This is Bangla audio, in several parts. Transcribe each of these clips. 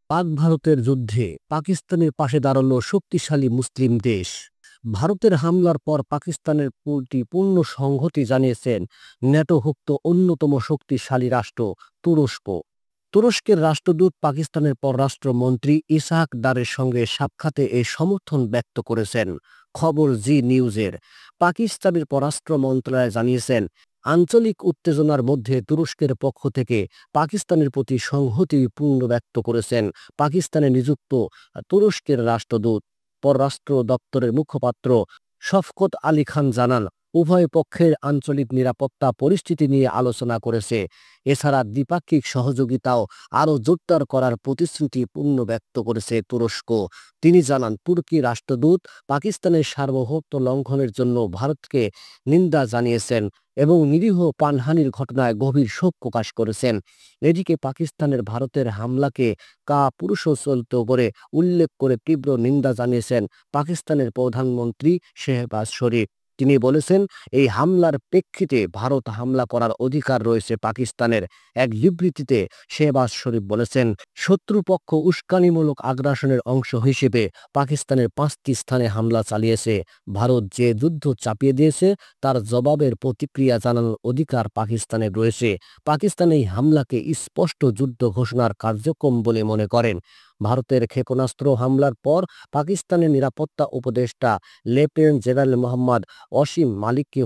পাক ভারতের যুদ্ধে পাকিস্তানের পাশে দাঁড়ালো শক্তিশালী মুসলিম দেশ। ভারতের হামলার পর পাকিস্তানের প্রতি পূর্ণ সংহতি জানিয়েছেন ন্যাটোভুক্ত অন্যতম শক্তিশালী রাষ্ট্র তুরস্ক। তুরস্কের রাষ্ট্রদূত পাকিস্তানের পররাষ্ট্রমন্ত্রী ইসহাক দারের সঙ্গে সাক্ষাতে এই সমর্থন ব্যক্ত করেছেন। খবর জি নিউজের। পাকিস্তানের পররাষ্ট্র মন্ত্রণালয় জানিয়েছেন, আঞ্চলিক উত্তেজনার মধ্যে তুরস্কের পক্ষ থেকে পাকিস্তানের প্রতি সংহতি পূর্ণ ব্যক্ত করেছেন পাকিস্তানে নিযুক্ত তুরস্কের রাষ্ট্রদূত। পররাষ্ট্র দপ্তরের মুখপাত্র শফকত আলী খান জানান, উভয় পক্ষের আঞ্চলিক নিরাপত্তা পরিস্থিতি নিয়ে আলোচনা করেছে। এছাড়া দ্বিপাক্ষিক সহযোগিতাও আরও জোরদার করার প্রতিশ্রুতি পূর্ণ ব্যক্ত করেছে তুরস্ক। তিনি জানান, তুর্কি রাষ্ট্রদূত পাকিস্তানের সার্বভৌমত্ব লঙ্ঘনের জন্য ভারতকে নিন্দা জানিয়েছেন এবং নিরীহ প্রাণহানির ঘটনায় গভীর শোক প্রকাশ করেছেন। এদিকে পাকিস্তানের ভারতের হামলাকে কাপুরুষোচিত করে উল্লেখ করে তীব্র নিন্দা জানিয়েছেন পাকিস্তানের প্রধানমন্ত্রী শেহবাজ শরীফ। তিনি বলেছেন, এই হামলার প্রেক্ষিতে ভারত হামলা করার অধিকার রয়েছে পাকিস্তানের। এক বিবৃতিতে শেহবাজ শরীফ বলেছেন, শত্রুপক্ষ উস্কানিমূলক আগ্রাসনের অংশ হিসেবে পাকিস্তানের 5টি স্থানে হামলা চালিয়েছে। ভারত যে যুদ্ধ চাপিয়ে দিয়েছে তার জবাবের প্রতিক্রিয়া জানানোর অধিকার পাকিস্তানের রয়েছে। পাকিস্তান এই হামলাকে স্পষ্ট যুদ্ধ ঘোষণার কার্যক্রম বলে মনে করেন। ভারতের ক্ষেপণাস্ত্র হামলার পর পাকিস্তানের নিরাপত্তা উপদেষ্টা লেফটেন্যান্ট জেনারেল মোহাম্মদ অসীম মালিককে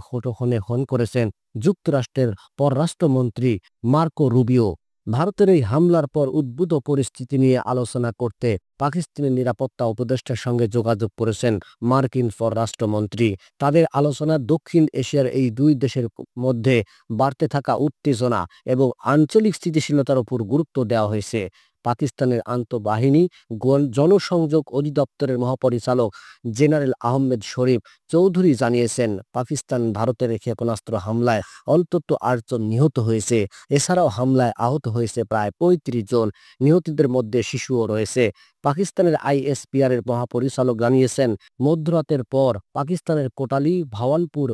ফোন করেছেন যুক্তরাষ্ট্রের পররাষ্ট্রমন্ত্রী মার্কো রুবিও। ভারতের এই হামলার পর উদ্ভূত পরিস্থিতি নিয়ে আলোচনা করতে পাকিস্তানের নিরাপত্তা উপদেষ্টার সঙ্গে যোগাযোগ করেছেন মার্কিন পররাষ্ট্রমন্ত্রী। তাদের আলোচনা দক্ষিণ এশিয়ার এই দুই দেশের মধ্যে বাড়তে থাকা উত্তেজনা এবং আঞ্চলিক স্থিতিশীলতার উপর গুরুত্ব দেওয়া হয়েছে। পাকিস্তানের আন্তঃবাহিনী জনসংযোগ অধিদপ্তরের মহাপরিচালক জেনারেল আহমেদ শরীফ চৌধুরী জানিয়েছেন, পাকিস্তান ভারতের ক্ষেপণাস্ত্র হামলায় অন্তত 8 জন নিহত হয়েছে। এছাড়াও হামলায় আহত হয়েছে প্রায় 35 জন। নিহতদের মধ্যে শিশুও রয়েছে। পাকিস্তানের আইএসপিআর এর মহাপরিচালক জানিয়েছেন, মধ্যরাতের পর পাকিস্তানের কোটালি, ভাওয়ালপুর,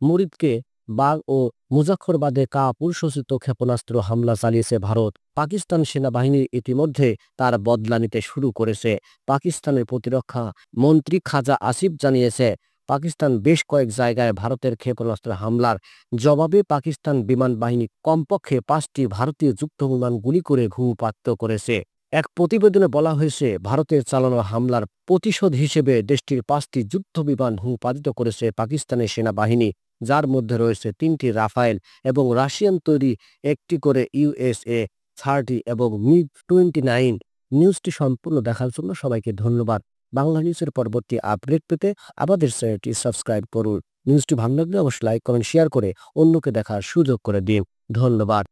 মুরিদকে বাগ ও মুজাফফরবাদে কাপুরুষোচিত ক্ষেপণাস্ত্র হামলা চালিয়েছে ভারত। পাকিস্তান সেনাবাহিনী ইতিমধ্যে তার বদলা নিতে শুরু করেছে। পাকিস্তানের প্রতিরক্ষা মন্ত্রী খাজা আসিফ জানিয়েছে, পাকিস্তান বেশ কয়েক জায়গায় ভারতের ক্ষেপণাস্ত্র হামলার জবাবে পাকিস্তান বিমান বাহিনী কমপক্ষে 5টি ভারতীয় যুদ্ধবিমান গুলি করে ভূপাতিত করেছে। এক প্রতিবেদনে বলা হয়েছে, ভারতের চালানো হামলার প্রতিশোধ হিসেবে দেশটির 5টি যুদ্ধবিমান ভূপাতিত করেছে পাকিস্তানের সেনাবাহিনী, যার মধ্যে রয়েছে 3টি রাফায়েল এবং রাশিয়ান তৈরি একটি করে USA-30 এবং MiG-29। নিউজটি সম্পূর্ণ দেখার জন্য সবাইকে ধন্যবাদ। বাংলা নিউজের পরবর্তী আপডেট পেতে আমাদের চ্যানেলটি সাবস্ক্রাইব করুন। নিউজটি ভালো লাগলে অবশ্যই লাইক, কমেন্ট, শেয়ার করে অন্যকে দেখার সুযোগ করে দিন। ধন্যবাদ।